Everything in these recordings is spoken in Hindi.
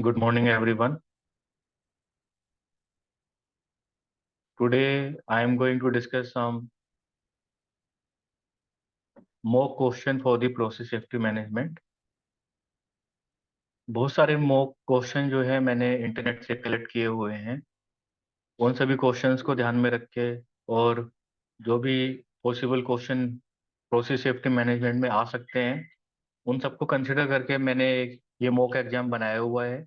Good morning, everyone. Today, I am going to discuss some mock question for the process safety management. बहुत सारे mock क्वेश्चन जो है मैंने इंटरनेट से कलेक्ट किए हुए हैं। उन सभी क्वेश्चंस को ध्यान में रख के और जो भी possible question process safety management में आ सकते हैं, उन सबको कंसिडर करके मैंने ये मॉक एग्जाम बनाया हुआ है।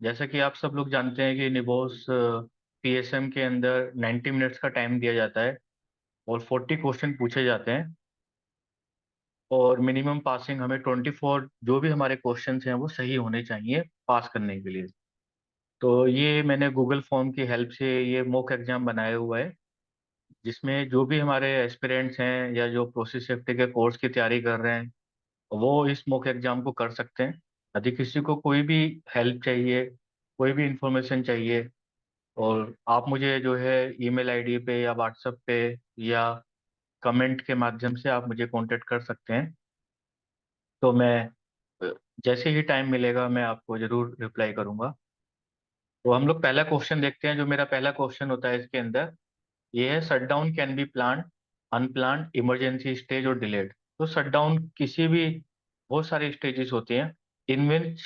जैसा कि आप सब लोग जानते हैं कि निबोस पीएसएम के अंदर 90 मिनट्स का टाइम दिया जाता है और 40 क्वेश्चन पूछे जाते हैं और मिनिमम पासिंग हमें 24 जो भी हमारे क्वेश्चंस हैं वो सही होने चाहिए पास करने के लिए। तो ये मैंने गूगल फॉर्म की हेल्प से ये मॉक एग्जाम बनाया हुआ है, जिसमें जो भी हमारे एस्पिरेंट्स हैं या जो प्रोसेस सेफ्टी के कोर्स की तैयारी कर रहे हैं वो इस मॉक एग्जाम को कर सकते हैं। यदि किसी को कोई भी हेल्प चाहिए, कोई भी इंफॉर्मेशन चाहिए, और आप मुझे जो है ईमेल आईडी पे या व्हाट्सएप पे या कमेंट के माध्यम से आप मुझे कांटेक्ट कर सकते हैं। तो मैं जैसे ही टाइम मिलेगा मैं आपको जरूर रिप्लाई करूंगा। तो हम लोग पहला क्वेश्चन देखते हैं। जो मेरा पहला क्वेश्चन होता है इसके अंदर ये है, shut down can be planned, unplanned, emergency stage और डिलेड। तो शट डाउन किसी भी, बहुत सारे स्टेजेस होते हैं। In which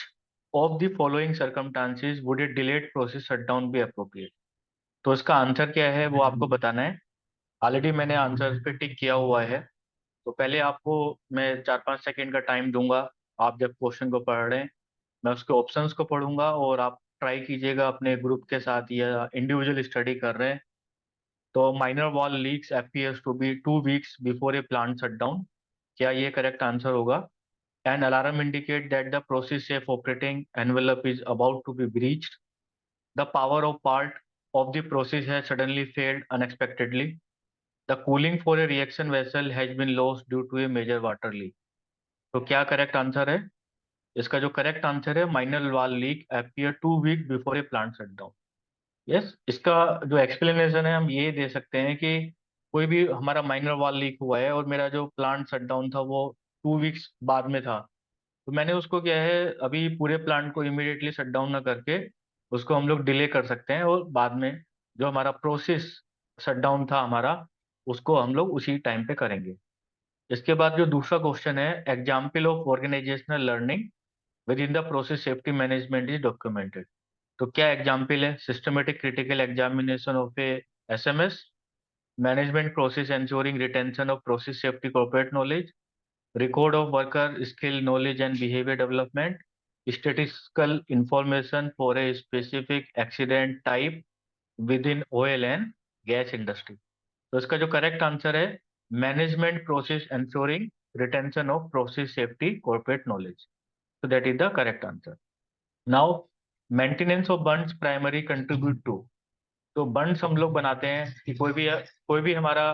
of the following circumstances would a delayed process shut down be appropriate. तो इसका आंसर क्या है वो आपको बताना है। ऑलरेडी मैंने आंसर पे टिक किया हुआ है। तो पहले आपको मैं 4-5 सेकेंड का टाइम दूंगा। आप जब क्वेश्चन को पढ़ रहे हैं मैं उसके ऑप्शंस को पढ़ूंगा और आप ट्राई कीजिएगा अपने ग्रुप के साथ या इंडिविजुअल स्टडी कर रहे हैं। तो minor wall leaks appears to be 2 weeks before a plant shut down, क्या ये करेक्ट आंसर होगा? An alarm indicate that the process safe operating envelope is about to be breached. The power of part of the process has suddenly failed unexpectedly. The cooling for a reaction vessel has been lost due to a major water leak. तो क्या करेक्ट आंसर है? इसका जो करेक्ट आंसर है, minor wall leak appear 2 week before a plant shut down. Yes, इसका जो एक्सप्लेनेशन है हम ये दे सकते हैं कि कोई भी हमारा माइनर वॉल लीक हुआ है और मेरा जो प्लांट शट डाउन था वो 2 वीक्स बाद में था, तो मैंने उसको क्या है, अभी पूरे प्लांट को इमीडिएटली शट डाउन ना करके उसको हम लोग डिले कर सकते हैं और बाद में जो हमारा प्रोसेस शट डाउन था हमारा, उसको हम लोग उसी टाइम पे करेंगे। इसके बाद जो दूसरा क्वेश्चन है, example of organisational learning within the process safety management is documented. तो क्या एग्जाम्पल है? Systematic critical examination of a SMS, management process ensuring retention of process safety corporate knowledge, record of worker skill knowledge and behavior development, statistical information for a specific accident type within oil and gas industry। तो इसका जो करेक्ट आंसर है, management process ensuring retention of process safety corporate knowledge। so that is the correct answer। now maintenance of bunds primary contribute to। तो बंड्स हम लोग बनाते हैं कि कोई भी हमारा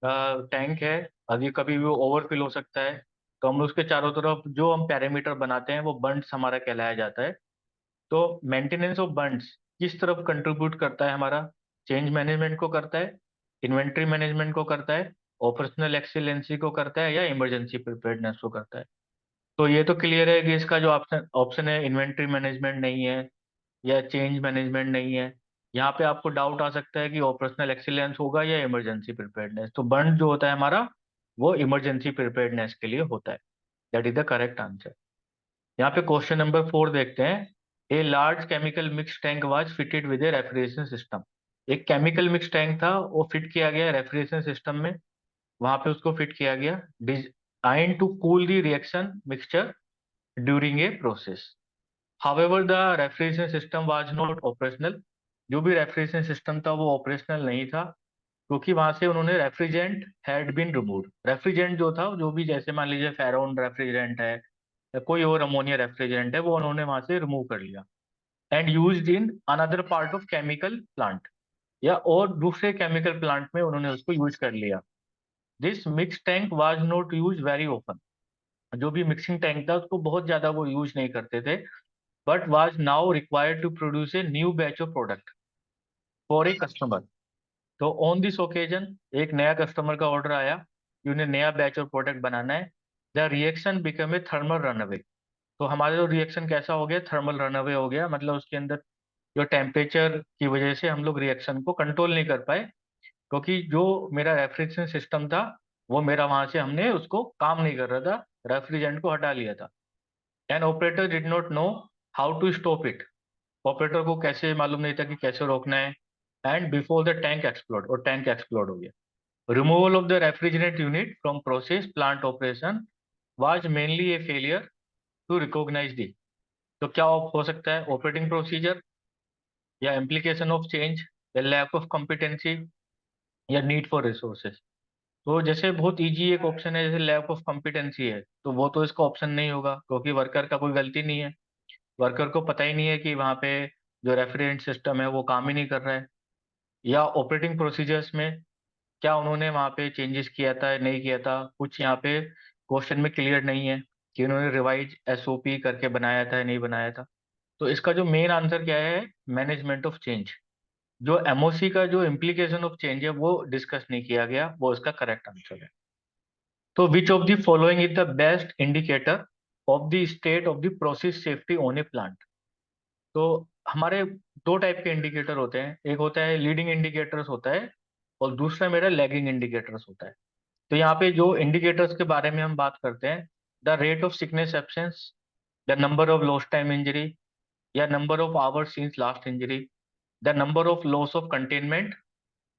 टैंक है, अभी कभी भी ओवरफिल हो सकता है, तो हम उसके चारों तरफ जो हम पैरामीटर बनाते हैं वो बंड्स हमारा कहलाया जाता है। तो मेंटेनेंस ऑफ बंड्स किस तरफ कंट्रीब्यूट करता है हमारा? चेंज मैनेजमेंट को करता है, इन्वेंट्री मैनेजमेंट को करता है, ऑपरेशनल एक्सीलेंसी को करता है, या इमरजेंसी प्रिपेयर्डनेस को करता है? तो ये तो क्लियर है कि इसका जो ऑप्शन ऑप्शन है इन्वेंट्री मैनेजमेंट नहीं है या चेंज मैनेजमेंट नहीं है। यहाँ पे आपको डाउट आ सकता है कि ऑपरेशनल एक्सीलेंस होगा या इमरजेंसी प्रिपेयर्डनेस। तो बंड जो होता है हमारा वो इमरजेंसी प्रिपेयर्डनेस के लिए होता है। That is the correct answer. यहाँ पे क्वेश्चन नंबर 4 देखते हैं। A large chemical mix tank was fitted with A refrigeration system. एक केमिकल मिक्स टैंक था, वो फिट किया गया रेफ्रिजरेशन सिस्टम में, वहां पे उसको फिट किया गया, design to cool the reaction mixture during a process. However, the refrigeration system was not operational। जो भी रेफ्रिजरेशन सिस्टम था वो ऑपरेशनल नहीं था, क्योंकि वहां से उन्होंने refrigerant had been removed. Refrigerant जो था, जो भी जैसे मान लीजिए फेरोन रेफ्रिजरेंट है या कोई और अमोनिया रेफ्रिजरेंट है, वो उन्होंने वहां से रिमूव कर लिया and used in another part of chemical plant, या और दूसरे केमिकल प्लांट में उन्होंने उसको यूज कर लिया। This mix tank was not use very open. जो भी मिक्सिंग टैंक था उसको बहुत ज्यादा वो यूज नहीं करते थे, but was now required to produce a new batch of product for a customer। तो ऑन दिस ओकेजन एक नया कस्टमर का ऑर्डर आया कि उन्हें नया बैच ऑफ प्रोडक्ट बनाना है। The reaction become a thermal runaway. तो हमारा जो रिएक्शन कैसा हो गया, थर्मल रनअवे हो गया, मतलब उसके अंदर जो टेम्परेचर की वजह से हम लोग रिएक्शन को कंट्रोल नहीं कर पाए, क्योंकि जो मेरा रेफ्रिजरेशन सिस्टम था वो मेरा वहां से हमने उसको काम नहीं कर रहा था, रेफ्रिजरेंट को हटा लिया था। An operator did not know how to stop it, operator को कैसे मालूम नहीं था कि कैसे रोकना है। And before the tank explode, और टैंक एक्सप्लोड हो गया। Removal of the refrigerant unit from process plant operation was mainly a failure to recognise the. तो क्या हो सकता है, ऑपरेटिंग प्रोसीजर, या इम्प्लीकेशन ऑफ चेंज, या लैक ऑफ कॉम्पिटेंसी, या नीड फॉर रिसोर्सेज। तो जैसे बहुत इजी एक ऑप्शन है, जैसे लैक ऑफ कॉम्पिटेंसी है, तो वो तो इसका ऑप्शन नहीं होगा, क्योंकि वर्कर का कोई गलती नहीं है। वर्कर को पता ही नहीं है कि वहाँ पे जो रेफ्रिजरेंट सिस्टम है वो काम ही नहीं कर रहा है। या ऑपरेटिंग प्रोसीजर्स में क्या उन्होंने वहाँ पे चेंजेस किया था नहीं किया था, कुछ यहाँ पे क्वेश्चन में क्लियर नहीं है कि उन्होंने रिवाइज एसओपी करके बनाया था या नहीं बनाया था। तो इसका जो मेन आंसर क्या है, मैनेजमेंट ऑफ चेंज। जो एमओसी का जो इम्प्लीकेशन ऑफ चेंज है वो डिस्कस नहीं किया गया, वो इसका करेक्ट आंसर है। तो विच of the following is the best indicator of the state of the process safety on A plant. तो हमारे दो टाइप के इंडिकेटर होते हैं, एक होता है लीडिंग इंडिकेटर्स होता है, और दूसरा मेरा लैगिंग इंडिकेटर्स होता है। तो यहाँ पे जो इंडिकेटर्स के बारे में हम बात करते हैं, the rate of sickness absence, the number of lost time injury, या number of hours since last injury, the number of loss of containment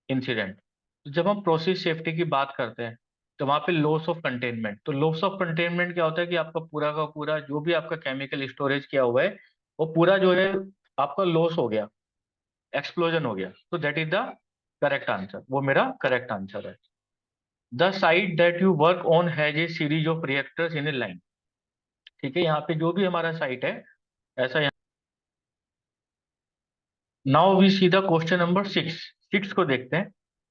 incident. तो जब हम प्रोसेस सेफ्टी की बात करते हैं तो वहां पे लॉस ऑफ कंटेनमेंट, तो लॉस ऑफ कंटेनमेंट क्या होता है कि आपका पूरा का पूरा जो भी आपका केमिकल स्टोरेज किया हुआ है वो पूरा जो है आपका लॉस हो गया, एक्सप्लोजन हो गया। तो that is the correct answer, वो मेरा करेक्ट आंसर है। The site that you work on has a series of reactors in a line. ठीक है, यहाँ पे जो भी हमारा साइट है ऐसा। Now we see the question number 6। Six को देखते हैं।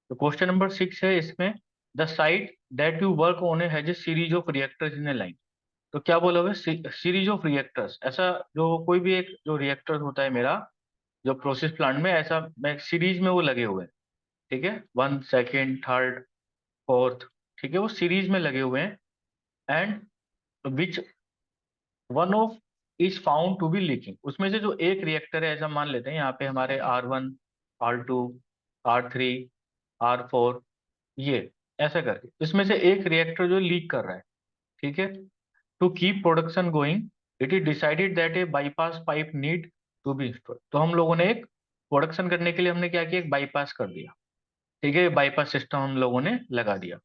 तो क्वेश्चन नंबर 6 है इसमें, the site that you work on has a series of reactors in a line. तो क्या बोला हुआ है, सीरीज ऑफ रिएक्टर्स, ऐसा जो कोई भी एक जो रिएक्टर होता है मेरा जो प्रोसेस प्लांट में, ऐसा मैं सीरीज में वो लगे हुए हैं। ठीक है, वन, सेकेंड, थर्ड, फोर्थ, ठीक है, वो सीरीज में लगे हुए हैं। And which one of is found to be leaking, उसमें से जो एक रिएक्टर है, ऐसा मान लेते हैं यहाँ पे हमारे R1, R2, R3, R4, ये ऐसा करके इसमें से एक रिएक्टर जो लीक कर रहा है। ठीक है, to keep production going it is decided that a bypass pipe need to be installed. तो हम लोगों ने एक प्रोडक्शन करने के लिए हमने क्या किया, एक बाईपास कर दिया। ठीक है, बाईपास सिस्टम हम लोगों ने लगा दिया।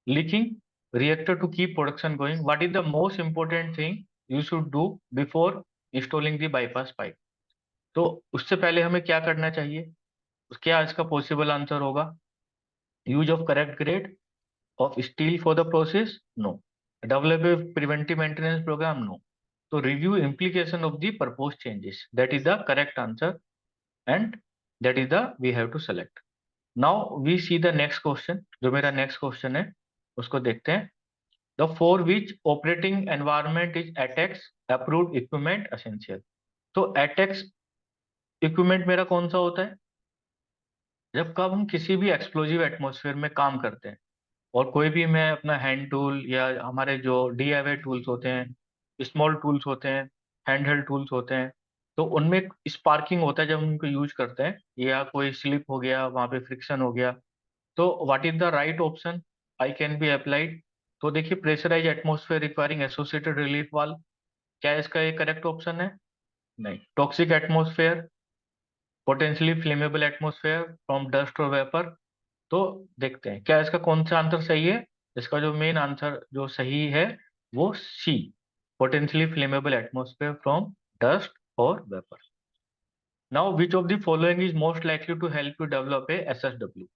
Leaking reactor to keep production going, what is the most important thing you should do before installing the bypass pipe. तो उससे पहले हमें क्या करना चाहिए, क्या इसका पॉसिबल आंसर होगा, use of correct grade of steel for the process? No. Develop a preventive maintenance program? No. So review implication of the proposed changes. That is the correct answer, and that is the we have to select. Now we see the next question. जो मेरा next question है उसको देखते हैं। The for which operating environment is ATEX approved equipment essential? तो ATEX equipment मेरा कौन सा होता है, जब कब हम किसी भी एक्सप्लोजिव एटमॉस्फेयर में काम करते हैं, और कोई भी मैं अपना हैंड टूल या हमारे जो DIY टूल्स होते हैं, स्मॉल टूल्स होते हैं, हैंड हेल्ड टूल्स होते हैं, तो उनमें स्पार्किंग होता है जब हम उनको यूज करते हैं, या कोई स्लिप हो गया वहां पे फ्रिक्शन हो गया। तो what is the right option I can be applied. तो देखिए, pressurise atmosphere requiring associated relief valve, क्या इसका ये करेक्ट ऑप्शन है? नहीं। Toxic atmosphere, potentially flammable atmosphere from dust और वेपर। तो देखते हैं क्या इसका कौन सा आंसर सही है। इसका जो मेन आंसर जो सही है वो C, potentially flammable atmosphere from dust और vapour. Now which of the following is most likely to help you develop a SSW।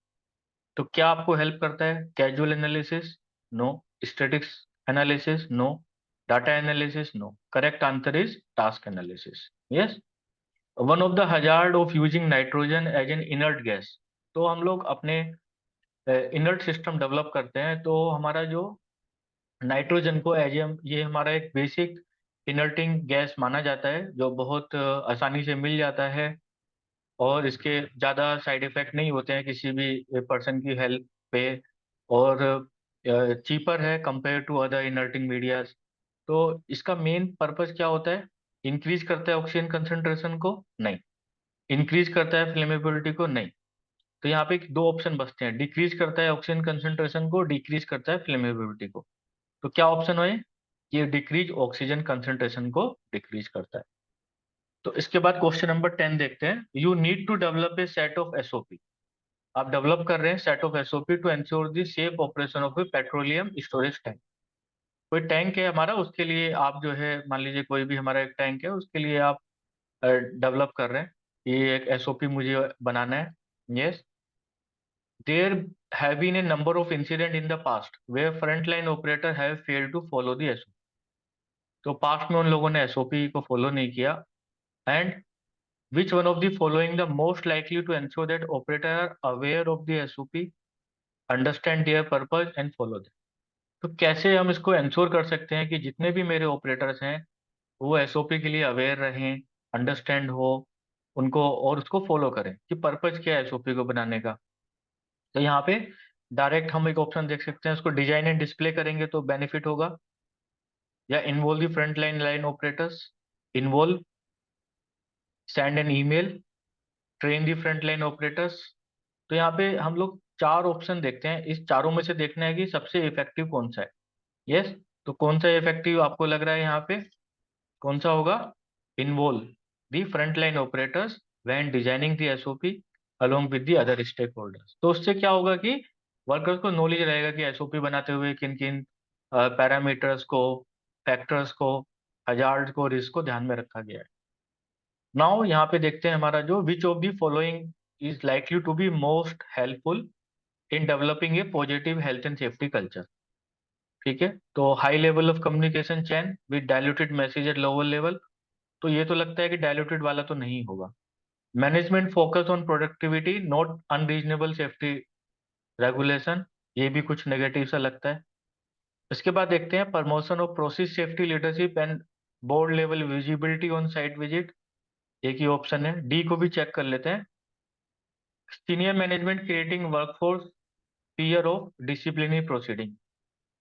तो क्या आपको हेल्प करता है, casual analysis? No. Statics analysis? No. Data analysis? No. Correct answer is task analysis. Yes. One of the hazard of using nitrogen as an inert gas. तो हम लोग अपने इनर्ट सिस्टम डेवलप करते हैं, तो हमारा जो नाइट्रोजन को एज ये हमारा एक बेसिक इनर्टिंग गैस माना जाता है, जो बहुत आसानी से मिल जाता है, और इसके ज़्यादा साइड इफेक्ट नहीं होते हैं किसी भी पर्सन की हेल्थ पे, और चीपर है कंपेयर टू अदर इनर्टिंग मीडियाज। तो इसका मेन पर्पस क्या होता है? इंक्रीज करता है ऑक्सीजन कंसंट्रेशन को? नहीं। इंक्रीज करता है फ्लेमेबिलिटी को? नहीं। तो यहाँ पे दो ऑप्शन बचते हैं, डिक्रीज करता है ऑक्सीजन कंसंट्रेशन को, डिक्रीज करता है फ्लेमेबिलिटी को। तो क्या ऑप्शन है? ये डिक्रीज ऑक्सीजन कंसंट्रेशन को डिक्रीज करता है। तो इसके बाद क्वेश्चन नंबर 10 देखते हैं। You need to develop a set of SOP. आप डेवलप कर रहे हैं set of SOP to ensure the safe operation of a petroleum storage tank. कोई टैंक है हमारा, उसके लिए आप जो है, मान लीजिए कोई भी हमारा एक टैंक है, उसके लिए आप डेवलप कर रहे हैं, ये एक एसओपी मुझे बनाना है। Yes, there have been a number of incident in the past where front line operator have failed to follow the SOP. तो पास्ट में उन लोगों ने एसओपी को फॉलो नहीं किया। And which one of the following the most likely to ensure that operator are aware of the SOP, understand their purpose and follow them? तो कैसे हम इसको इंश्योर कर सकते हैं कि जितने भी मेरे ऑपरेटर्स हैं वो एसओपी के लिए अवेयर रहें, अंडरस्टैंड हो उनको, और उसको फॉलो करें कि पर्पज क्या है एसओपी को बनाने का। तो यहाँ पे डायरेक्ट हम एक ऑप्शन देख सकते हैं, उसको डिजाइन एंड डिस्प्ले करेंगे तो बेनिफिट होगा, या involve the front line operators, involve, send an email, train the front line operators. तो यहाँ पे हम लोग चार ऑप्शन देखते हैं, इस चारों में से देखना है कि सबसे इफेक्टिव कौन सा है। यस, तो कौन सा इफेक्टिव आपको लग रहा है यहाँ पे, कौन सा होगा? Involve the front line operators when designing the SOP along with the other stakeholders. तो उससे क्या होगा कि वर्कर्स को नॉलेज रहेगा कि एसओपी बनाते हुए किन किन पैरामीटर्स को, फैक्टर्स को, हजार्ड को, रिस्क को ध्यान में रखा गया है। नाउ यहाँ पे देखते हैं हमारा जो which of the following is likely to be most helpful in developing a positive health and safety culture. ठीक है, तो high level of communication chain with diluted message at lower level. तो ये तो लगता है कि डायल्यूटेड वाला तो नहीं होगा। Management focus on productivity not unreasonable safety regulation, ये भी कुछ नेगेटिव सा लगता है। इसके बाद देखते हैं promotion of process safety leadership and board level visibility on site visit, एक ही ऑप्शन है। डी को भी चेक कर लेते हैं, senior management creating workforce fear of disciplinary proceeding.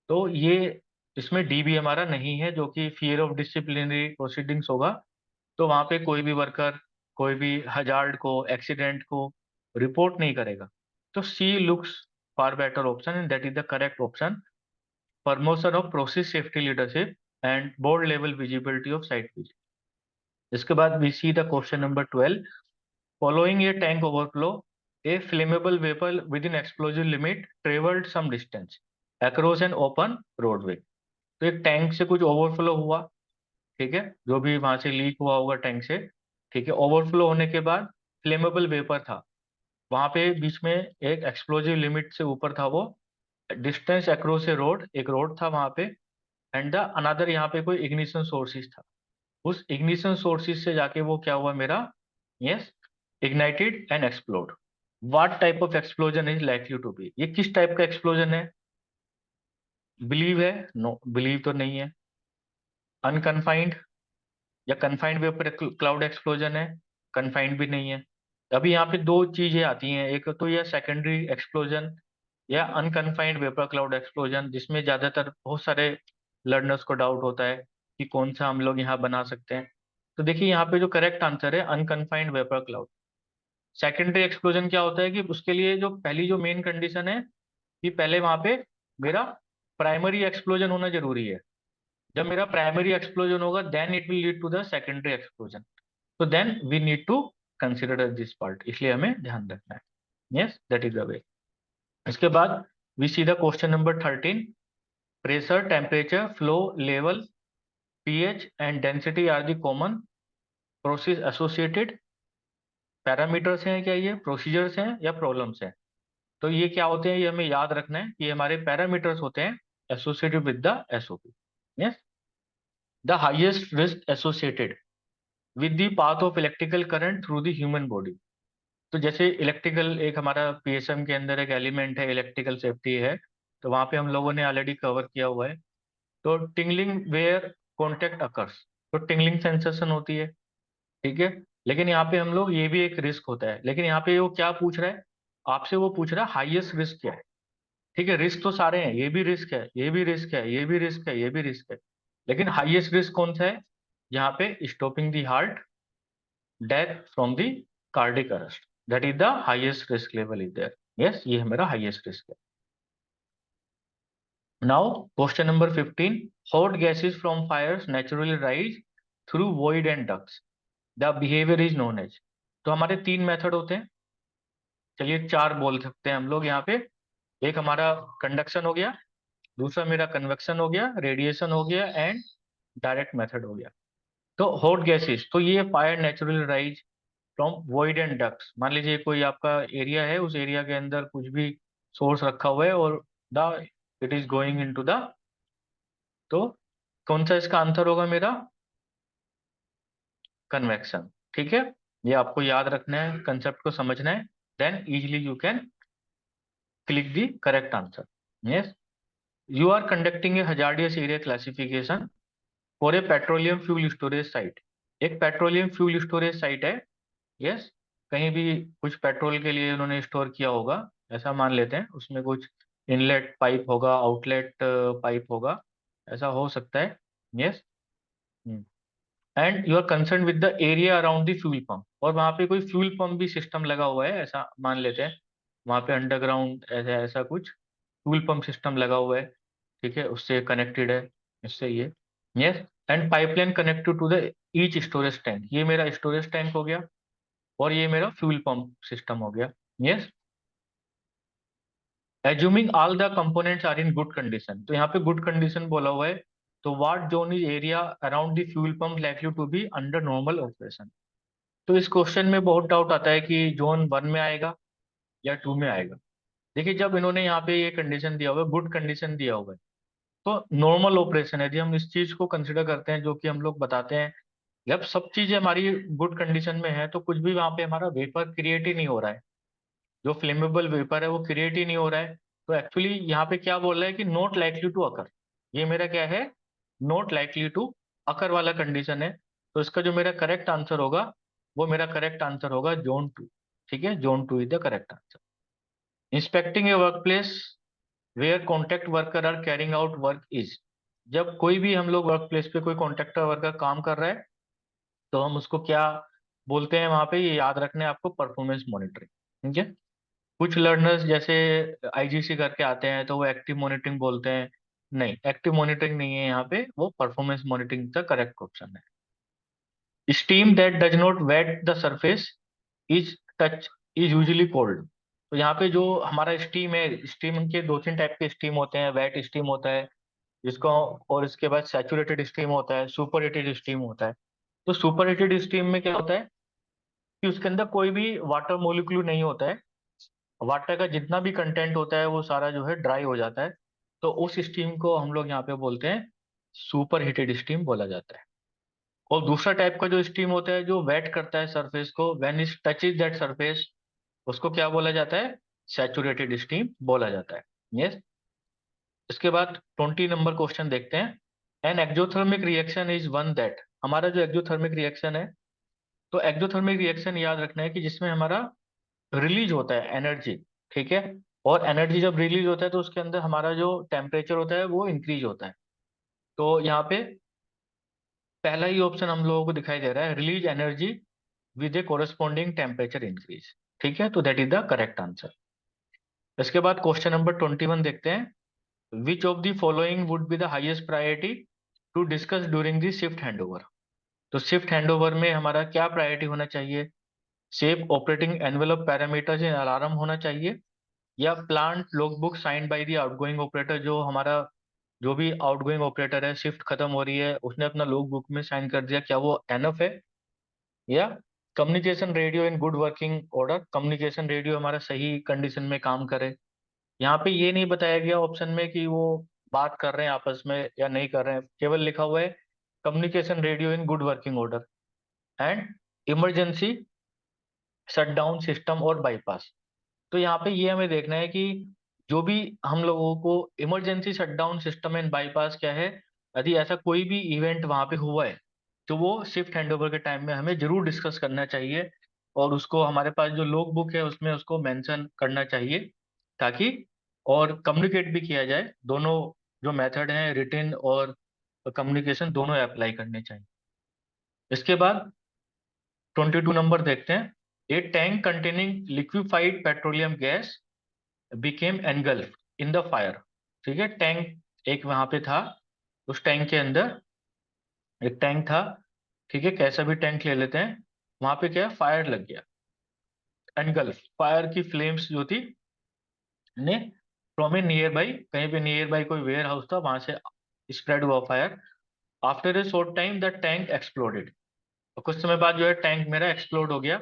तो ये इसमें डी भी हमारा नहीं है, जो कि फियर ऑफ डिसिप्लिनरी प्रोसीडिंग्स होगा। तो वहां पे कोई भी वर्कर कोई भी हजार्ड को, एक्सीडेंट को रिपोर्ट नहीं करेगा। तो C looks far better option and that is the correct option, promotion of process safety leadership and board level visibility of site visit. इसके बाद we see the question number 12, following a tank overflow, a flammable vapor within explosive limit traveled some distance across an open roadway। तो एक टैंक से कुछ ओवरफ्लो हुआ, ठीक है, जो भी वहां से लीक हुआ होगा टैंक से, ठीक है, ओवरफ्लो होने के बाद फ्लेमेबल वेपर था वहां पे, बीच में एक एक्सप्लोजिव लिमिट से ऊपर था वो, डिस्टेंस अक्रॉस ए रोड, एक रोड था वहां पे, एंड द अनदर यहाँ पे कोई इग्निशन सोर्सेज था। उस इग्निशन सोर्सेज से जाके वो क्या हुआ मेरा, yes, ignited and explode. What type of explosion is likely to be, ये किस टाइप का एक्सप्लोजन है? बिलीव है? नो, बिलीव तो नहीं है। अनकन्फाइंड या कन्फाइंड वेपर क्लाउड एक्सप्लोजन है? कन्फाइंड भी नहीं है। अभी यहाँ पे दो चीजें आती हैं, एक तो यह सेकेंडरी एक्सप्लोजन या अनकन्फाइंड वेपर क्लाउड एक्सप्लोजन, जिसमें ज्यादातर बहुत सारे लर्नर्स को डाउट होता है कि कौन सा हम लोग यहाँ बना सकते हैं। तो देखिए यहाँ पे जो करेक्ट आंसर है unconfined vapour cloud. Secondary explosion क्या होता है कि उसके लिए जो पहली जो मेन कंडीशन है कि पहले वहां पे मेरा प्राइमरी एक्सप्लोजन होना जरूरी है। जब मेरा प्राइमरी एक्सप्लोजन होगा then it will lead to the secondary explosion. तो then we need to consider this part, इसलिए हमें ध्यान रखना है। Yes, that is the way. इसके बाद we see the question number 13, pressure, temperature, flow level, pH and density are the common process associated parameters हैं क्या, ये प्रोसीजर्स हैं या प्रॉब्लम्स हैं? तो ये क्या होते हैं, ये हमें याद रखना है, ये हमारे पैरामीटर्स होते हैं associated with the SOP. Yes, the highest risk associated with the path of electrical current through the human body. तो जैसे इलेक्ट्रिकल, एक हमारा पीएसएम के अंदर एक एलिमेंट है, इलेक्ट्रिकल सेफ्टी है, तो वहां पे हम लोगों ने ऑलरेडी कवर किया हुआ है। तो टिंगलिंग वेयर कॉन्टेक्ट अकर्स, तो टिंगलिंग सेंसेशन होती है, ठीक है। लेकिन यहाँ पे हम लोग, ये भी एक रिस्क होता है, लेकिन यहाँ पे वो क्या पूछ रहा है आपसे, वो पूछ रहा है हाईएस्ट रिस्क क्या है। ठीक है, रिस्क तो सारे हैं, ये भी रिस्क है, ये भी रिस्क है, ये भी रिस्क है, ये भी रिस्क है, लेकिन हाईएस्ट रिस्क कौन सा है? यहाँ पे stopping the heart, death from the cardiac arrest, that is the highest risk level is there. Yes, ये है मेरा हाईएस्ट रिस्क है। Now question number 15, hot gases from fires naturally rise through void and ducts, the behaviour is known as. तो हमारे तीन मेथड होते हैं, चलिए चार बोल सकते हैं हम लोग यहाँ पे। एक हमारा कंडक्शन हो गया, दूसरा मेरा कन्वेक्शन हो गया, रेडिएशन हो गया, एंड डायरेक्ट मेथड हो गया। तो हॉट गैसेस, तो ये fire naturally rise from void and ducts. मान लीजिए कोई आपका एरिया है, उस एरिया के अंदर कुछ भी सोर्स रखा हुआ है और the it is going into the, तो कौन सा इसका आंसर होगा मेरा? कन्वेक्शन। ठीक है, ये आपको याद रखना है, कंसेप्ट को समझना है, then easily you can click the correct answer. Yes, you are conducting a hazardous area classification for a petroleum fuel storage site. एक पेट्रोलियम फ्यूल स्टोरेज साइट है, यस, कहीं भी कुछ पेट्रोल के लिए उन्होंने स्टोर किया होगा, ऐसा मान लेते हैं। उसमें कुछ इनलेट पाइप होगा, आउटलेट पाइप होगा, ऐसा हो सकता है। Yes, and you are concern with the area around the fuel pump, और वहाँ पे कोई फ्यूल पंप भी सिस्टम लगा हुआ है, ऐसा मान लेते हैं। वहाँ पे अंडरग्राउंड ऐसा ऐसा कुछ फ्यूल पंप सिस्टम लगा हुआ है, ठीक है, उससे कनेक्टेड है, इससे ये। Yes, and pipeline connected to the each storage tank, ये मेरा स्टोरेज टैंक हो गया, और ये मेरा फ्यूल पंप सिस्टम हो गया। Yes, assuming all the components are in good condition, तो यहाँ पे गुड कंडीशन बोला हुआ है, तो what zone is area around the fuel pump likely to be under normal operation. तो इस क्वेश्चन में बहुत डाउट आता है कि जोन 1 में आएगा या 2 में आएगा। देखिए, जब इन्होंने यहाँ पे ये कंडीशन दिया हुआ है, गुड कंडीशन दिया हुआ है, तो नॉर्मल ऑपरेशन है। यदि हम इस चीज को कंसिडर करते हैं, जो कि हम लोग बताते हैं, जब सब चीजें हमारी गुड कंडीशन में है, तो कुछ भी वहां पे हमारा वेपर क्रिएट ही नहीं हो रहा है, जो फ्लेमेबल वेपर है वो क्रिएट ही नहीं हो रहा है। तो एक्चुअली यहाँ पे क्या बोल रहा है कि नॉट लाइकली टू अकर, ये मेरा क्या है? नॉट लाइकली टू अकर वाला कंडीशन है। तो इसका जो मेरा करेक्ट आंसर होगा, वो मेरा करेक्ट आंसर होगा जोन 2। ठीक है, zone 2 is the correct answer. Inspecting a workplace where contract worker are carrying out work is, जब कोई भी हम लोग वर्क प्लेस पे कोई कॉन्ट्रैक्टर वर्कर काम कर रहा है, तो हम उसको क्या बोलते हैं वहां पे? ये याद रखना है आपको, परफॉर्मेंस मॉनिटरिंग। ठीक है, कुछ लर्नर्स जैसे आईजीसी करके आते हैं तो वो एक्टिव मॉनिटरिंग बोलते हैं, नहीं, एक्टिव मॉनिटरिंग नहीं है यहाँ पे, वो परफॉर्मेंस मॉनिटरिंग का करेक्ट ऑप्शन है। Steam that does not wet the surface is touch is usually cold, तो यहाँ पे जो हमारा स्टीम है, स्टीम के दो तीन टाइप के स्टीम होते हैं, वेट स्टीम होता है जिसको, और इसके बाद सैचुरेटेड स्टीम होता है, सुपर हीटेड स्टीम होता है। तो सुपर हीटेड स्टीम में क्या होता है कि उसके अंदर कोई भी वाटर मोलिक्यूल नहीं होता है, वाटर का जितना भी कंटेंट होता है वो सारा जो है ड्राई हो जाता है। तो उस स्टीम को हम लोग यहाँ पे बोलते हैं सुपर हीटेड स्टीम बोला जाता है। और दूसरा टाइप का जो स्टीम होता है जो वेट करता है सरफेस को, when it touches that surface, उसको क्या बोला जाता है? सैचुरेटेड स्टीम बोला जाता है। यस, इसके बाद 20 नंबर क्वेश्चन देखते हैं। An exothermic reaction is one that, हमारा जो एक्जोथर्मिक रिएक्शन है, तो एक्जोथर्मिक रिएक्शन याद रखना है कि जिसमें हमारा रिलीज होता है एनर्जी, ठीक है, और एनर्जी जब रिलीज होता है तो उसके अंदर हमारा जो टेम्परेचर होता है वो इंक्रीज होता है। तो यहाँ पे पहला ही ऑप्शन हम लोगों को दिखाई दे रहा है, release energy with a corresponding temperature increase. ठीक है, तो that is the correct answer. इसके बाद क्वेश्चन नंबर 21 देखते हैं। Which of the following would be the highest priority to discuss during the shift handover. तो शिफ्ट हैंडओवर में हमारा क्या प्रायोरिटी होना चाहिए? Safe operating envelope parameters in alarm होना चाहिए, या plant logbook signed by the outgoing operator, जो हमारा जो भी आउटगोइंग ऑपरेटर है, शिफ्ट खत्म हो रही है, उसने अपना लॉग बुक में साइन कर दिया, क्या वो एनफ है? या communication radio in good working order, communication radio हमारा सही कंडीशन में काम करे। यहाँ पे ये नहीं बताया गया ऑप्शन में कि वो बात कर रहे हैं आपस में या नहीं कर रहे हैं, केवल लिखा हुआ है communication radio in good working order and emergency shutdown system और बाईपास। तो यहाँ पे ये हमें देखना है कि जो भी हम लोगों को emergency shutdown system and bypass क्या है, यदि ऐसा कोई भी इवेंट वहां पे हुआ है, तो वो शिफ्ट हैंडओवर के टाइम में हमें जरूर डिस्कस करना चाहिए, और उसको हमारे पास जो लॉग बुक है उसमें उसको मेंशन करना चाहिए, ताकि और कम्युनिकेट भी किया जाए। दोनों जो मेथड हैं, रिटन और और कम्युनिकेशन दोनों अप्लाई करने चाहिए। इसके बाद 22 नंबर देखते हैं। A tank containing liquefied petroleum gas became engulf in the fire. ठीक है, टैंक एक वहां पे था, उस टैंक के अंदर एक टैंक था। ठीक है, कैसा भी टैंक ले लेते हैं, वहां पे क्या फायर लग गया। एनगल्फ, फायर की फ्लेम्स जो थी ने फ्रॉम ए नियर बाई, कहीं पे नियर बाई कोई वेयर हाउस था, वहां से स्प्रेड हुआ fire. After a short time the tank exploded, और कुछ समय बाद जो है टैंक मेरा एक्सप्लोड हो गया।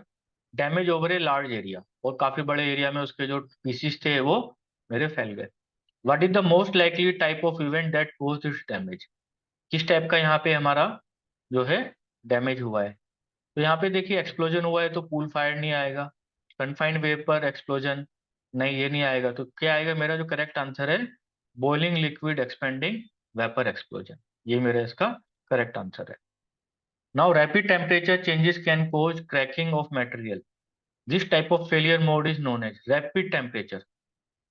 Damage over a large area, और काफी बड़े एरिया में उसके जो पीसीस थे वो मेरे फैल गए। What is the most likely type of event that cause this damage? किस टाइप का यहाँ पे हमारा जो है डैमेज हुआ है? तो यहाँ पे देखिए एक्सप्लोजन हुआ है तो पूल फायर नहीं आएगा। कन्फाइंड वेपर एक्सप्लोजन, नहीं ये नहीं आएगा। तो क्या आएगा? मेरा जो करेक्ट आंसर है boiling liquid expanding vapour explosion, ये मेरा इसका करेक्ट आंसर है। Now rapid temperature changes can cause cracking of material. This type of failure mode is known as rapid temperature.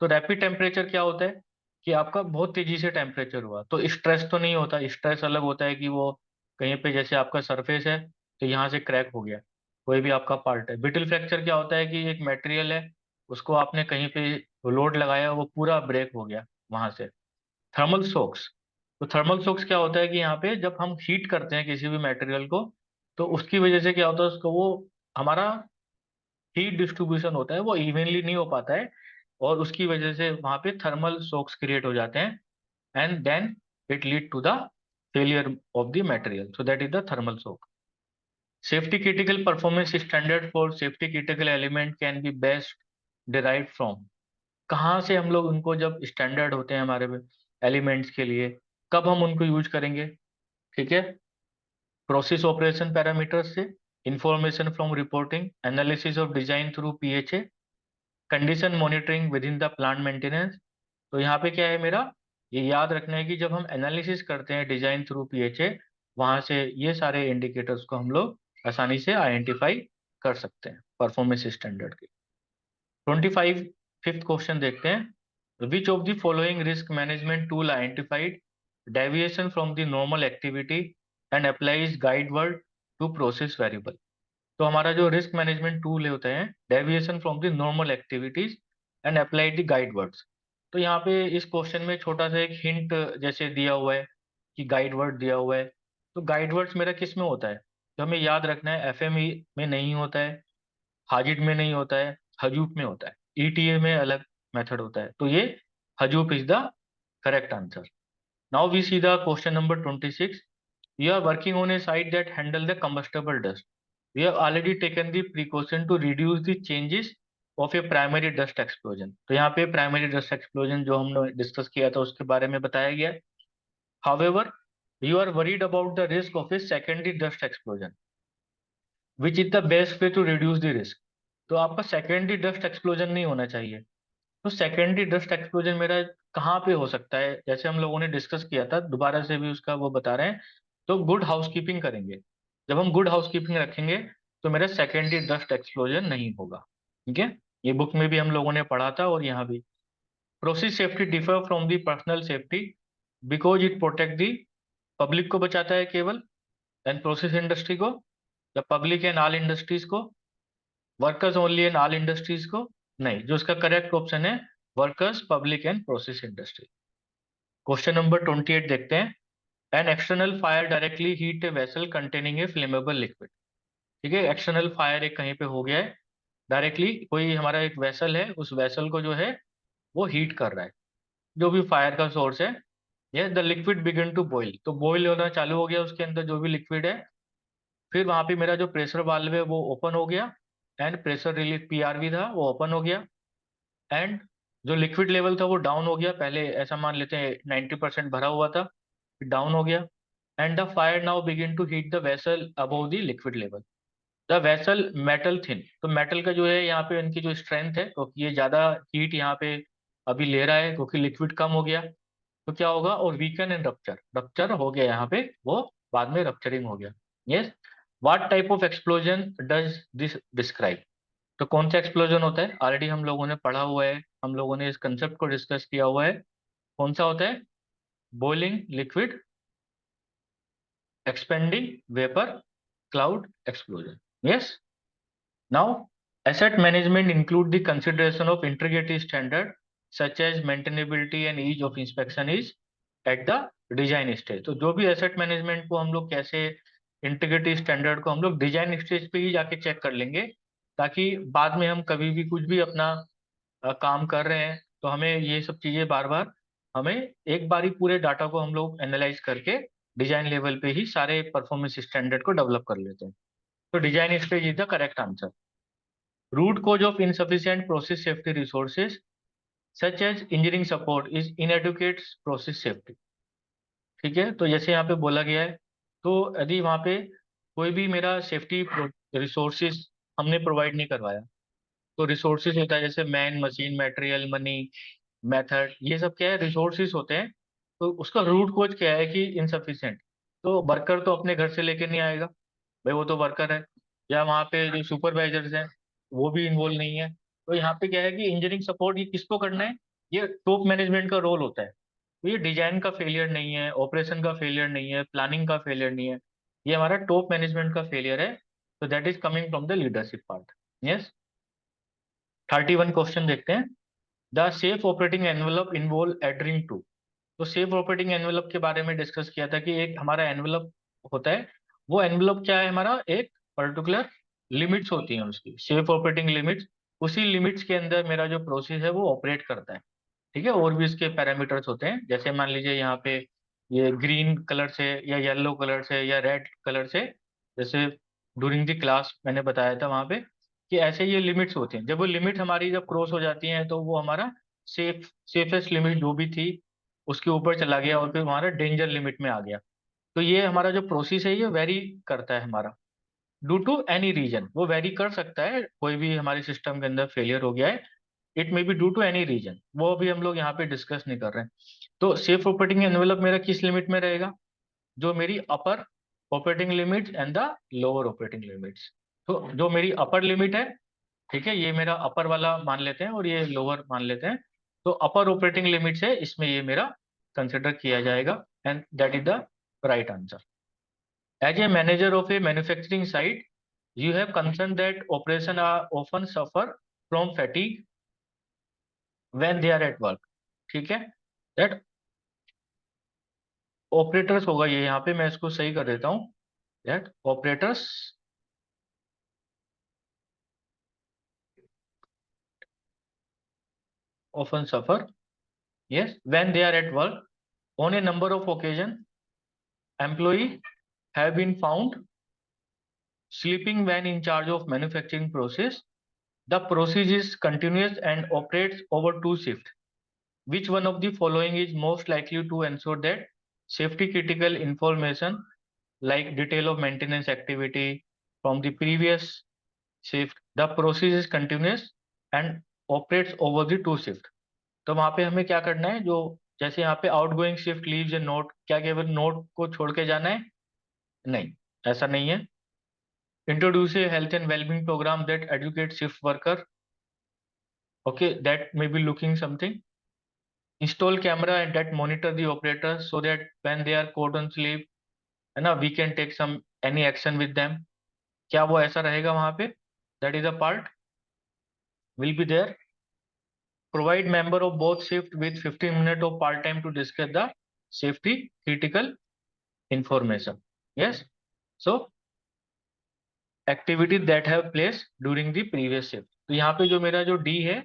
तो रैपिड टेम्परेचर क्या होता है कि आपका बहुत तेजी से टेम्परेचर हुआ, तो स्ट्रेस तो नहीं होता। स्ट्रेस अलग होता है कि वो कहीं पे जैसे आपका सरफेस है तो यहाँ से क्रैक हो गया, कोई भी आपका पार्ट है। ब्रिटल फ्रैक्चर क्या होता है कि एक मटेरियल है, उसको आपने कहीं पे लोड लगाया, वो पूरा ब्रेक हो गया वहां से। थर्मल सोक्स, तो थर्मल सोक्स क्या होता है कि यहाँ पे जब हम हीट करते हैं किसी भी मटेरियल को, तो उसकी वजह से क्या होता है, उसको वो हमारा हीट डिस्ट्रीब्यूशन होता है वो इवनली नहीं हो पाता है, और उसकी वजह से वहां पे थर्मल शॉक्स क्रिएट हो जाते हैं। And then it lead to the failure of the material, so that is the thermal shock. Safety critical performance standard for safety critical element can be best derive from. कहाँ से हम लोग उनको, जब स्टैंडर्ड होते हैं हमारे एलिमेंट्स के लिए, कब हम उनको यूज करेंगे? ठीक है, प्रोसेस ऑपरेशन पैरामीटर्स से, information from reporting, analysis of design through PHA, condition monitoring with in the plant maintenance. तो यहाँ पे क्या है मेरा, ये याद रखना है कि जब हम एनालिसिस करते हैं डिजाइन थ्रू पीएचए, वहां से ये सारे इंडिकेटर्स को हम लोग आसानी से आइडेंटिफाई कर सकते हैं परफॉर्मेंस स्टैंडर्ड के। 25 फिफ्थ क्वेश्चन देखते हैं। Which of the following risk management tool identified deviation from the normal activity and applies guide word to process variable. तो हमारा जो रिस्क मैनेजमेंट टूल होते हैं, deviation from the normal activities and apply the guide words. तो यहाँ पे इस क्वेश्चन में छोटा सा एक हिंट जैसे दिया हुआ है कि गाइड वर्ड दिया हुआ है। तो गाइड वर्ड्स मेरा किस में होता है? तो हमें याद रखना है एफएमई में नहीं होता है, हाजिड में नहीं होता है, हजूप में होता है। ईटीए में अलग मेथड होता है, तो ये HAZOP is the correct answer. Now we see the question number 26। You are working on a site that handle the combustible dust. We have already taken the precaution to reduce the changes of a primary dust explosion. तो यहाँ पे प्राइमरी डस्ट एक्सप्लोजन जो हमने डिस्कस किया था उसके बारे में बताया गया है। However, you are worried about the risk of a secondary dust explosion. Which is the best way to reduce the risk? तो आपका सेकेंडरी डस्ट एक्सप्लोजन नहीं होना चाहिए। तो सेकेंडरी डस्ट एक्सप्लोजन मेरा कहाँ पे हो सकता है? जैसे हम लोगों ने डिस्कस किया था, दोबारा से भी उसका वो बता रहे हैं। तो गुड हाउसकीपिंग करेंगे, जब हम गुड हाउसकीपिंग रखेंगे तो मेरा सेकेंडरी डस्ट एक्सप्लोजन नहीं होगा। ठीक है, ये बुक में भी हम लोगों ने पढ़ा था और यहाँ भी। Process safety differ from the personal safety because it protect the, public को बचाता है केवल, एंड प्रोसेस इंडस्ट्री को, या पब्लिक एंड ऑल इंडस्ट्रीज को, workers only and all industries को? नहीं, जो इसका करेक्ट ऑप्शन है workers, public and process industry. Question number 28 देखते हैं। An external fire directly heat a vessel containing A flammable liquid. ठीक है, एक्सटर्नल फायर एक कहीं पे हो गया है, डायरेक्टली कोई हमारा एक वेसल है, उस वेसल को जो है वो हीट कर रहा है, जो भी फायर का सोर्स है। ये the liquid begin to boil, तो बॉईल होना चालू हो गया उसके अंदर जो भी लिक्विड है। फिर वहां पे मेरा जो प्रेशर वाल्व है वो ओपन हो गया, एंड प्रेशर रिलीफ पीआरवी था वो ओपन हो गया, एंड जो लिक्विड लेवल था वो डाउन हो गया। पहले ऐसा मान लेते हैं 90% भरा हुआ था, फिर डाउन हो गया, and the fire now begin to heat the vessel above the liquid level. The vessel metal thin, तो मेटल का जो है यहाँ पे इनकी जो स्ट्रेंथ है, क्योंकि ये ज्यादा हीट यहाँ पे अभी ले रहा है क्योंकि लिक्विड कम हो गया, तो क्या होगा? और वीकन एंड रप्चर, रप्चर हो गया यहाँ पे, वो बाद में रप्चरिंग हो गया। Yes, what type of explosion does this describe? तो कौन सा एक्सप्लोजन होता है? ऑलरेडी हम लोगों ने पढ़ा हुआ है, हम लोगों ने इस कंसेप्ट को डिस्कस किया हुआ है। कौन सा होता है? Boiling liquid expanding vapor cloud explosion. Yes. Now, asset management include the consideration of integrity standard such as maintainability and ease of inspection is at the design stage. तो जो भी एसेट मैनेजमेंट को हम लोग कैसे इंटीग्रिटी स्टैंडर्ड को हम लोग डिजाइन स्टेज पे ही जाके चेक कर लेंगे, ताकि बाद में हम कभी भी कुछ भी अपना काम कर रहे हैं तो हमें ये सब चीजें बार बार हमें एक बार ही पूरे डाटा को हम लोग एनालाइज करके डिजाइन लेवल पे ही सारे परफॉर्मेंस स्टैंडर्ड को डेवलप कर लेते हैं। तो design stage is the correct answer. Root cause of insufficient process safety resources, such as engineering support, is inadequate process safety। ठीक है, तो जैसे यहाँ पे बोला गया है, तो यदि वहाँ पे कोई भी मेरा सेफ्टी रिसोर्सेज हमने प्रोवाइड नहीं करवाया, तो रिसोर्सेज होता है जैसे man, machine, material, money, method, ये सब क्या है, रिसोर्सेज होते हैं। तो उसका रूट कोज क्या है कि इनसफिशिएंट। तो वर्कर तो अपने घर से लेके नहीं आएगा, भाई वो तो वर्कर है, या वहाँ पे जो सुपरवाइजर्स हैं वो भी इन्वॉल्व नहीं है। तो यहाँ पे क्या है कि इंजीनियरिंग सपोर्ट ये किसको करना है, ये टॉप मैनेजमेंट का रोल होता है। तो ये डिजाइन का फेलियर नहीं है, ऑपरेशन का फेलियर नहीं है, प्लानिंग का फेलियर नहीं है, ये हमारा टॉप मैनेजमेंट का फेलियर है। तो that is coming from the leadership part. Yes. 31 question देखते हैं। The safe operating envelope involve adhering to. तो सेफ ऑपरेटिंग एनवेलप के बारे में डिस्कस किया था कि एक हमारा एनवेलप होता है, वो एनवेलप क्या है, हमारा एक पर्टिकुलर लिमिट्स होती हैं उसकी, सेफ ऑपरेटिंग लिमिट्स। उसी लिमिट्स के अंदर मेरा जो प्रोसेस है वो ऑपरेट करता है। ठीक है, और भी इसके पैरामीटर्स होते हैं, जैसे मान लीजिए यहाँ पे ये ग्रीन कलर से या येलो कलर से या रेड कलर से, जैसे ड्यूरिंग द क्लास मैंने बताया था वहां पे कि ऐसे ये लिमिट्स होती हैं। जब वो लिमिट हमारी जब क्रॉस हो जाती हैं तो वो हमारा सेफेस्ट लिमिट जो भी थी उसके ऊपर चला गया और फिर हमारा डेंजर लिमिट में आ गया। तो ये हमारा जो प्रोसेस है ये वेरी करता है हमारा, ड्यू टू एनी रीजन। वो वेरी कर सकता है, कोई भी हमारे सिस्टम के अंदर फेलियर हो गया है, it may be due to any reason, वो अभी हम लोग यहाँ पे डिस्कस नहीं कर रहे हैं। तो सेफ ऑपरेटिंग एनवेलप मेरा किस लिमिट में रहेगा, जो मेरी upper operating limits and the lower operating limits. तो जो मेरी अपर लिमिट है, ठीक है, ये मेरा अपर वाला मान लेते हैं और ये लोअर मान लेते हैं। तो अपर ऑपरेटिंग लिमिट्स है, इसमें ये मेरा कंसिडर किया जाएगा and that is the right answer. As a manager of a manufacturing site, you have concern that operation are often suffer from fatigue when they are at work। ठीक है, that operators होगा ये, यहाँ पे मैं इसको सही कर देता हूँ, that operators often suffer, yes, when they are at work। On a number of occasion employee have been found sleeping when in charge of manufacturing process। The process is continuous and operates over two shifts। Which one of the following is most likely to ensure that safety critical information like detail of maintenance activity from the previous shift, the process is continuous and operates over the two shift। तो वहां पे हमें क्या करना है, जो जैसे यहाँ पे outgoing shift leaves and note, क्या केवल नोट को छोड़ के जाना है, नहीं, ऐसा नहीं है। Introduce a health and wellbeing programme that educate shift worker, okay, that may be looking something. Install camera and that monitor the operator so that when they are code on sleep, है ना, we can take some any action with them. क्या वो ऐसा रहेगा वहां पे, that is a part will be there. Provide member of both shift with 15 minute of part time to discuss the safety critical information. Yes. So activity that have place during the previous shift. तो यहाँ पे जो मेरा जो डी है,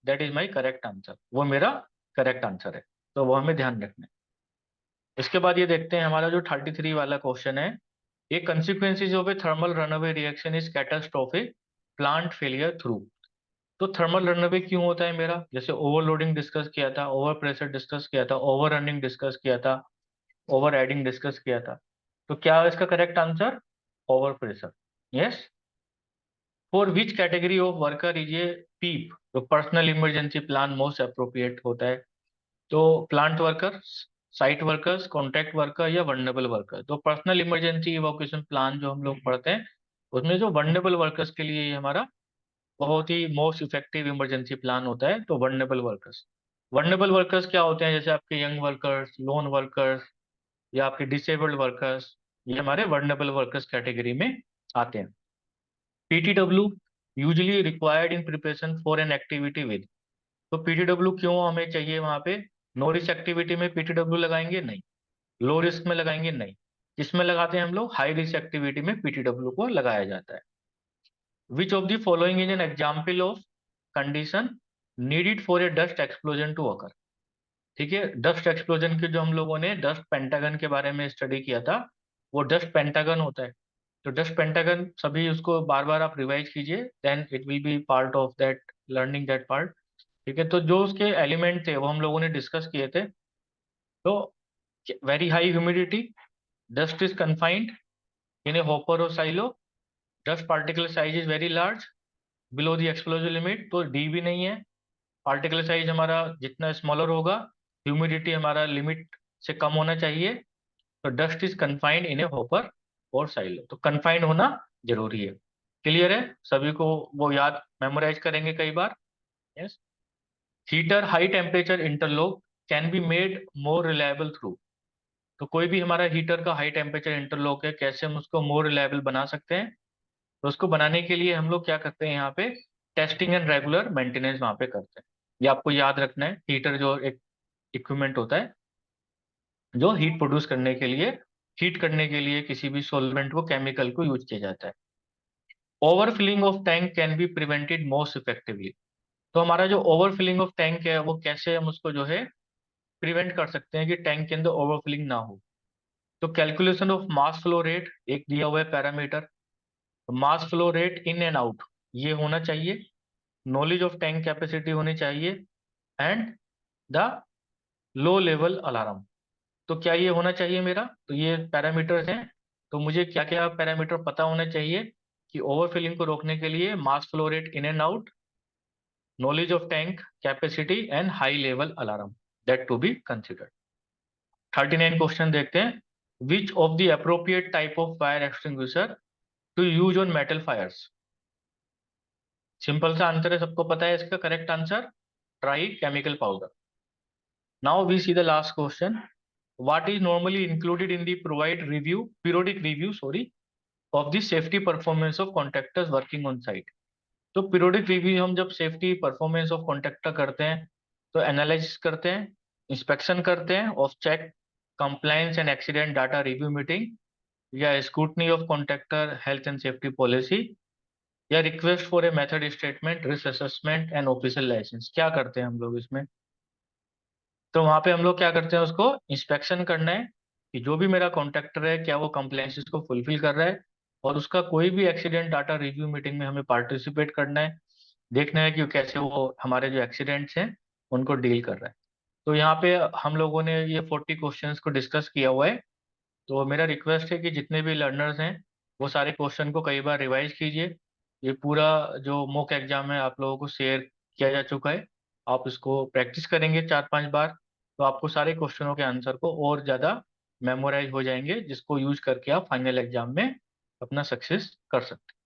that is my correct answer, वो मेरा करेक्ट आंसर है, तो वो हमें ध्यान रखना है। इसके बाद ये देखते हैं हमारा जो 33 वाला क्वेश्चन है, ये consequences of A thermal runaway reaction is catastrophic plant failure through. तो थर्मल रनअवे क्यों होता है मेरा, जैसे ओवरलोडिंग डिस्कस किया था, ओवर प्रेशर डिस्कस किया था, ओवर रनिंग डिस्कस किया था, ओवर राइडिंग डिस्कस किया था। तो क्या है इसका correct answer, over pressure. Yes. For which category of worker is a PEEP, तो personal emergency plan most appropriate होता है। तो plant workers, site workers, contract worker या वल्नरेबल वर्कर। तो पर्सनल इमरजेंसी इवोक्यूशन प्लान जो हम लोग पढ़ते हैं उसमें जो वल्नरेबल वर्कर्स के लिए ये हमारा बहुत ही मोस्ट इफेक्टिव इमरजेंसी प्लान होता है। तो वल्नरेबल वर्कर्स, वल्नरेबल वर्कर्स क्या होते हैं, जैसे आपके यंग वर्कर्स, लोन वर्कर्स, या आपके डिसेबल्ड वर्कर्स, ये हमारे वर्नेबल वर्कर्स कैटेगरी में आते हैं। PTW usually required in preparation for an activity with, तो पीटीडब्ल्यू क्यों हमें चाहिए वहां पे? नो रिस्क एक्टिविटी में पीटीडब्ल्यू लगाएंगे? नहीं। लो रिस्क में लगाएंगे? नहीं। किसमें लगाते हैं हम लोग? हाई रिस्क एक्टिविटी में पीटीडब्ल्यू को लगाया जाता है। Which of the following is an example of condition needed for a dust explosion to occur? ठीक है, डस्ट एक्सप्लोजन के जो हम लोगों ने डस्ट पेंटागन के बारे में स्टडी किया था, वो डस्ट पेंटागन होता है। तो डस्ट पेंटागन सभी उसको बार बार आप रिवाइज कीजिए, then it will be part of that, learning that part. ठीक है, तो जो उसके एलिमेंट थे वो हम लोगों ने डिस्कस किए थे। तो very high humidity, dust is confined in a hopper और silo, dust particle size is very large below the explosion limit, तो डी भी नहीं है। पार्टिकल साइज हमारा जितना स्मॉलर होगा, ह्यूमिडिटी हमारा लिमिट से कम होना चाहिए। तो dust is confined in a hopper और साइलो, तो कन्फाइंड होना जरूरी है। क्लियर है सभी को? वो याद मेमोराइज करेंगे कई बार। Yes. Heater high temperature interlock can be made more reliable through, तो कोई भी हमारा हीटर का हाई टेम्परेचर इंटरलॉक है, कैसे हम उसको मोर रिलायबल बना सकते हैं? तो उसको बनाने के लिए हम लोग क्या करते हैं यहाँ पे? टेस्टिंग एंड रेगुलर मेंटेनेंस वहां पे करते हैं। ये आपको याद रखना है। हीटर जो एक इक्विपमेंट होता है जो हीट प्रोड्यूस करने के लिए, हीट करने के लिए किसी भी सॉल्वेंट को, केमिकल को यूज किया जाता है। Overfilling of tank can be prevented most effectively, तो हमारा जो ओवरफिलिंग ऑफ टैंक है वो कैसे हम उसको जो है प्रिवेंट कर सकते हैं कि टैंक के अंदर ओवरफिलिंग ना हो? तो calculation of mass flow rate एक दिया हुआ है parameter, mass flow rate in and out ये होना चाहिए, नॉलेज ऑफ टैंक कैपेसिटी होनी चाहिए, and the low level alarm. तो क्या ये होना चाहिए मेरा? तो ये पैरामीटर्स हैं। तो मुझे क्या क्या पैरामीटर पता होना चाहिए कि ओवरफिलिंग को रोकने के लिए? Mass flow rate in and out, knowledge of tank capacity and high level alarm, that to be considered. 39 question देखते हैं। Which of the appropriate type of fire extinguisher to use on metal fires? Simple सा आंसर है, सबको पता है इसका correct answer, dry chemical powder. Now we see the last question. What is normally included in the periodic review, sorry, of the safety performance of contractors working on site? तो पीरियोडिक रिव्यू हम जब सेफ्टी परफॉर्मेंस ऑफ कॉन्ट्रैक्टर करते हैं तो एनालिसिस करते हैं, इंस्पेक्शन करते हैं of check, compliance and accident data review meeting, या scrutiny of contractor health and safety policy, या request for a method statement, risk assessment and official licence. क्या करते हैं हम लोग इसमें? तो वहां पे हम लोग क्या करते हैं, उसको इंस्पेक्शन करना है कि जो भी मेरा कॉन्ट्रैक्टर है क्या वो कंप्लायंसेस को फुलफिल कर रहा है, और उसका कोई भी एक्सीडेंट डाटा रिव्यू मीटिंग में हमें पार्टिसिपेट करना है, देखना है कि कैसे वो हमारे जो एक्सीडेंट्स हैं उनको डील कर रहा है। तो यहाँ पे हम लोगों ने ये 40 क्वेश्चंस को डिस्कस किया हुआ है। तो मेरा रिक्वेस्ट है कि जितने भी लर्नर्स हैं वो सारे क्वेश्चन को कई बार रिवाइज कीजिए। ये पूरा जो मॉक एग्जाम है आप लोगों को शेयर किया जा चुका है, आप इसको प्रैक्टिस करेंगे 4-5 बार, तो आपको सारे क्वेश्चनों के आंसर को और ज़्यादा मेमोराइज हो जाएंगे, जिसको यूज करके आप फाइनल एग्जाम में अपना सक्सेस कर सकते हैं।